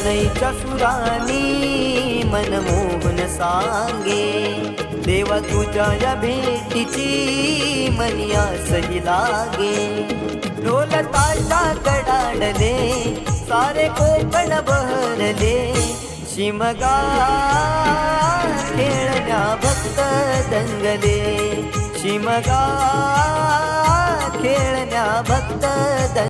शरणईच्या सुरानी मनमोहन सांगे देवा तुझ्या या भेटीची मनी आसही लागे ढोल ताशा कडाडले सारे कोकण बहरले शिमगा खेळण्या भक्त दंगले शिमगा खेळण्या भक्त